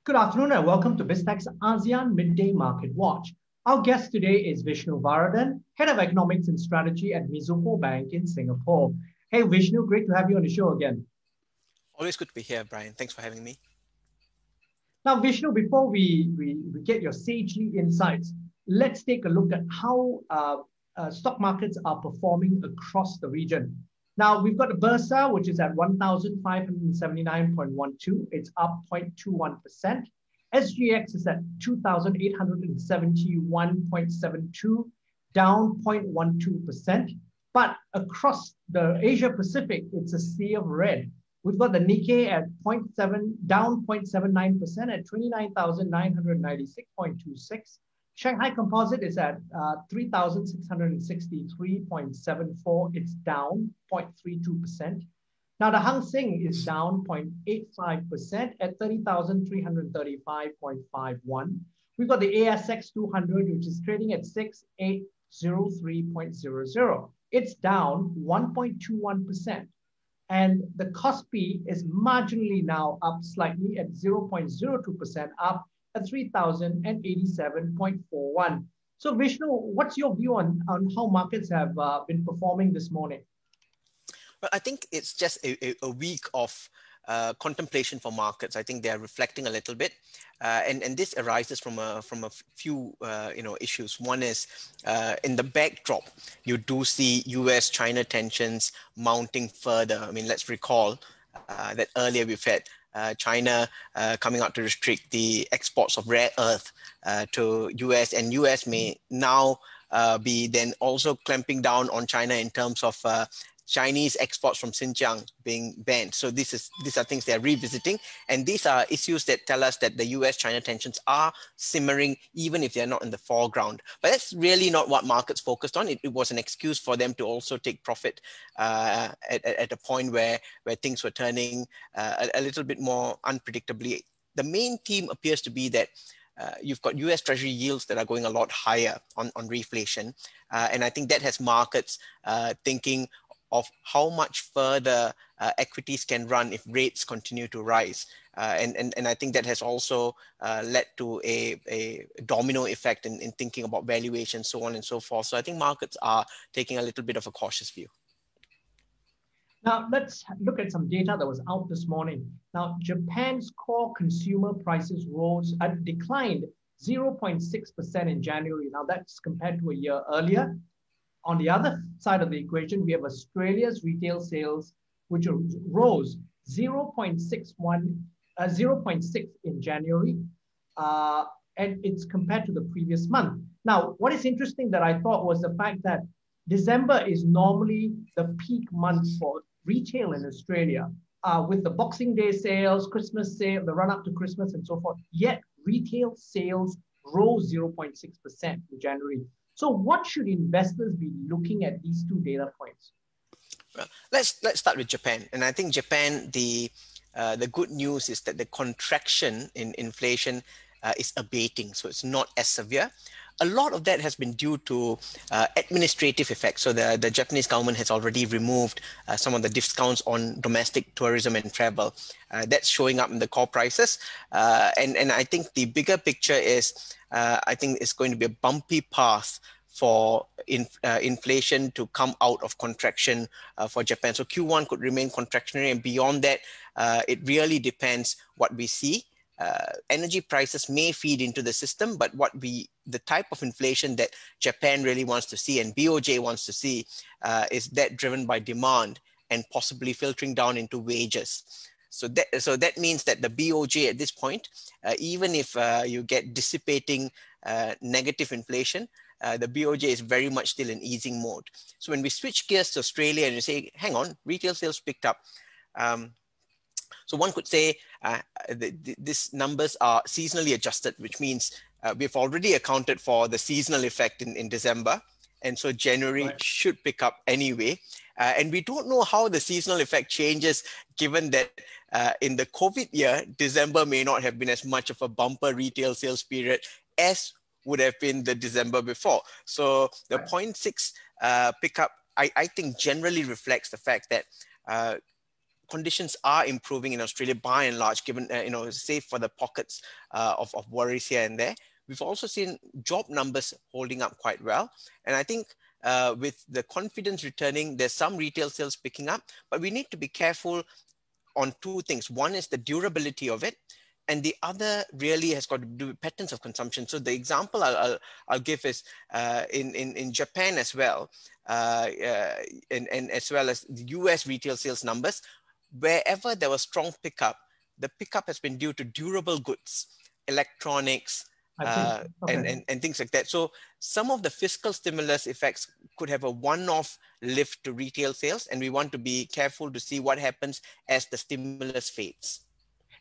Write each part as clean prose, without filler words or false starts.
Good afternoon and welcome to BizTech's ASEAN Midday Market Watch. Our guest today is Vishnu Varathan, Head of Economics and Strategy at Mizuho Bank in Singapore. Hey Vishnu, great to have you on the show again. Always good to be here, Brian. Thanks for having me. Now Vishnu, before we get your sagely insights, let's take a look at how stock markets are performing across the region. Now, we've got the Bursa, which is at 1,579.12. It's up 0.21%. SGX is at 2,871.72, down 0.12%. But across the Asia Pacific, it's a sea of red. We've got the Nikkei at down 0.79% at 29,996.26. Shanghai Composite is at 3,663.74. It's down 0.32%. Now the Hang Seng is down 0.85% at 30,335.51. We've got the ASX 200, which is trading at 6803.00. It's down 1.21%. And the Kospi is marginally now up slightly at 0.02%, up at 3,087.41. So Vishnu, what's your view on how markets have been performing this morning? Well, I think it's just a week of contemplation for markets. I think they are reflecting a little bit, and this arises from a few issues. One is in the backdrop, you do see U.S.-China tensions mounting further. I mean, let's recall that earlier we've had China coming out to restrict the exports of rare earth to US, and US may now be then also clamping down on China in terms of Chinese exports from Xinjiang being banned. So these are things they are revisiting, and these are issues that tell us that the US-China tensions are simmering, even if they're not in the foreground. But that's really not what markets focused on. It was an excuse for them to also take profit at a point where things were turning a little bit more unpredictably. The main theme appears to be that you've got US Treasury yields that are going a lot higher on reflation, and I think that has markets thinking of how much further equities can run if rates continue to rise. And I think that has also led to a domino effect in thinking about valuation, so on and so forth. So I think markets are taking a little bit of a cautious view. Now, let's look at some data that was out this morning. Now, Japan's core consumer prices declined 0.6% in January. Now, that's compared to a year earlier. On the other side of the equation, we have Australia's retail sales, which rose 0.6 in January, and it's compared to the previous month. Now, what is interesting that I thought was the fact that December is normally the peak month for retail in Australia, with the Boxing Day sales, Christmas sale, the run up to Christmas and so forth. Yet retail sales rose 0.6% in January. So what should investors be looking at these two data points? Well, let's start with Japan. And I think Japan, the good news is that the contraction in inflation is abating. So it's not as severe. A lot of that has been due to administrative effects. So the Japanese government has already removed some of the discounts on domestic tourism and travel. That's showing up in the core prices. And I think the bigger picture is, I think it's going to be a bumpy path for inflation to come out of contraction for Japan. So Q1 could remain contractionary, and beyond that, it really depends what we see. Energy prices may feed into the system, but the type of inflation that Japan really wants to see and BOJ wants to see is that driven by demand and possibly filtering down into wages. So that means that the BOJ at this point, even if you get dissipating negative inflation, the BOJ is very much still in easing mode. So when we switch gears to Australia and you say, hang on, retail sales picked up. So one could say these numbers are seasonally adjusted, which means we've already accounted for the seasonal effect in December. And so January should pick up anyway. And we don't know how the seasonal effect changes, given that in the COVID year, December may not have been as much of a bumper retail sales period as would have been the December before. So the 0.6 pickup, I think generally reflects the fact that conditions are improving in Australia by and large, given, save for the pockets of worries here and there. We've also seen job numbers holding up quite well. And I think with the confidence returning, there's some retail sales picking up, but we need to be careful on two things. One is the durability of it, and the other really has got to do with patterns of consumption. So the example I'll give is in Japan as well, and as well as the US retail sales numbers, wherever there was strong pickup, the pickup has been due to durable goods, electronics, and things like that. So some of the fiscal stimulus effects could have a one-off lift to retail sales, and we want to be careful to see what happens as the stimulus fades.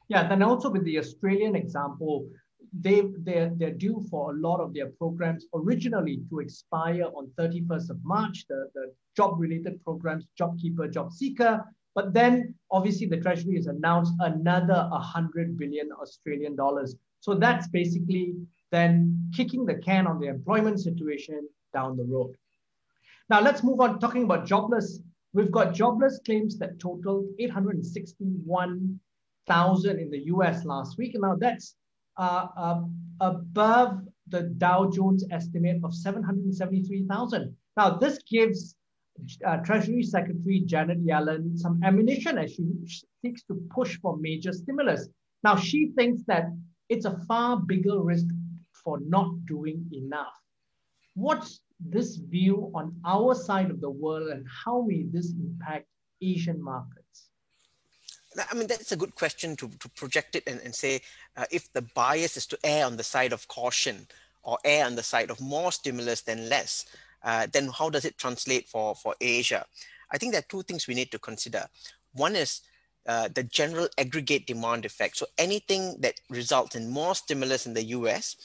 Yeah, then also with the Australian example, they're due for a lot of their programs originally to expire on 31st of March, the job-related programs, JobKeeper, JobSeeker. But then obviously the Treasury has announced another 100 billion Australian dollars. So that's basically then kicking the can on the employment situation down the road. Now let's move on talking about jobless. We've got jobless claims that totaled 861,000 in the US last week. And now that's above the Dow Jones estimate of 773,000. Now this gives Treasury Secretary Janet Yellen some ammunition as she seeks to push for major stimulus. Now she thinks that it's a far bigger risk for not doing enough. What's this view on our side of the world, and how may this impact Asian markets? I mean, that's a good question to project it and say, if the bias is to err on the side of caution or err on the side of more stimulus than less, then how does it translate for Asia? I think there are two things we need to consider. One is the general aggregate demand effect. So anything that results in more stimulus in the US,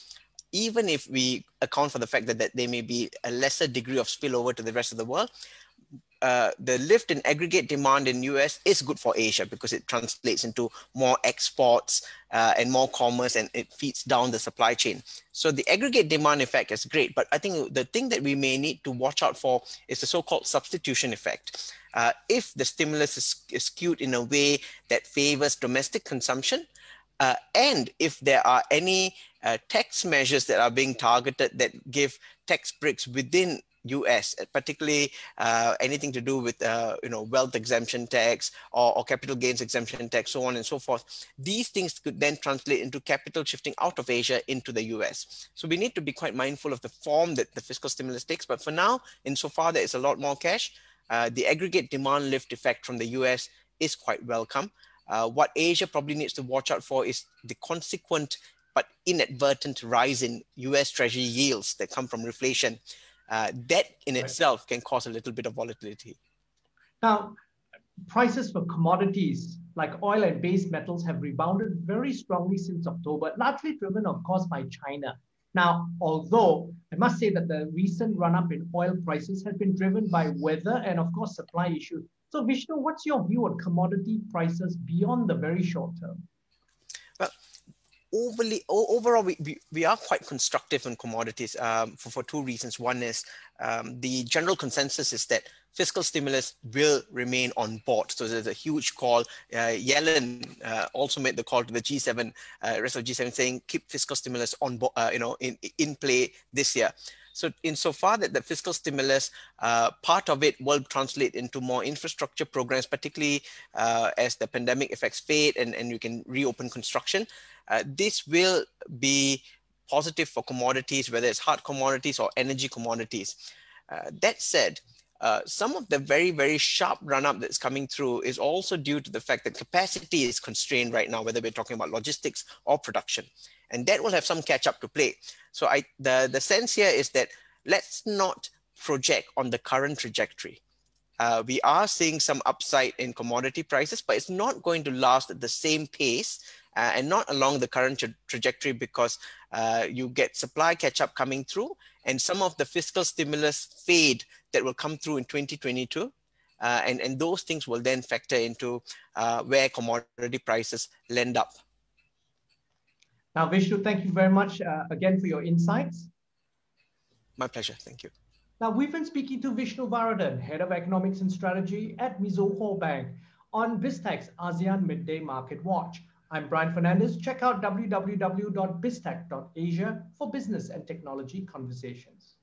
even if we account for the fact that there may be a lesser degree of spillover to the rest of the world, the lift in aggregate demand in US is good for Asia because it translates into more exports and more commerce, and it feeds down the supply chain. So the aggregate demand effect is great, but I think the thing that we may need to watch out for is the so-called substitution effect. If the stimulus is skewed in a way that favors domestic consumption, and if there are any tax measures that are being targeted that give tax breaks within US, particularly anything to do with wealth exemption tax or capital gains exemption tax, so on and so forth. These things could then translate into capital shifting out of Asia into the US. So we need to be quite mindful of the form that the fiscal stimulus takes. But for now, insofar there is a lot more cash, the aggregate demand lift effect from the US is quite welcome. What Asia probably needs to watch out for is the consequent but inadvertent rise in US Treasury yields that come from reflation. That in itself can cause a little bit of volatility. Now, prices for commodities like oil and base metals have rebounded very strongly since October, largely driven, of course, by China. Now, although I must say that the recent run-up in oil prices has been driven by weather and, of course, supply issues. So, Vishnu, what's your view on commodity prices beyond the very short term? Well, overall, we are quite constructive on commodities for two reasons. One is the general consensus is that fiscal stimulus will remain on board. So there's a huge call. Yellen also made the call to the G7, rest of G7, saying keep fiscal stimulus on board, in play this year. So insofar that the fiscal stimulus, part of it will translate into more infrastructure programs, particularly as the pandemic effects fade and you can reopen construction. This will be positive for commodities, whether it's hard commodities or energy commodities. That said, some of the very, very sharp run-up that's coming through is also due to the fact that capacity is constrained right now, whether we're talking about logistics or production. And that will have some catch-up to play. So the sense here is that let's not project on the current trajectory. We are seeing some upside in commodity prices, but it's not going to last at the same pace and not along the current trajectory, because you get supply catch-up coming through and some of the fiscal stimulus fade that will come through in 2022. And those things will then factor into where commodity prices land up. Now, Vishnu, thank you very much again for your insights. My pleasure. Thank you. Now, we've been speaking to Vishnu Varathan, Head of Economics and Strategy at Mizuho Bank. on BizTech's ASEAN Midday Market Watch. I'm Brian Fernandez. Check out www.biztech.asia for business and technology conversations.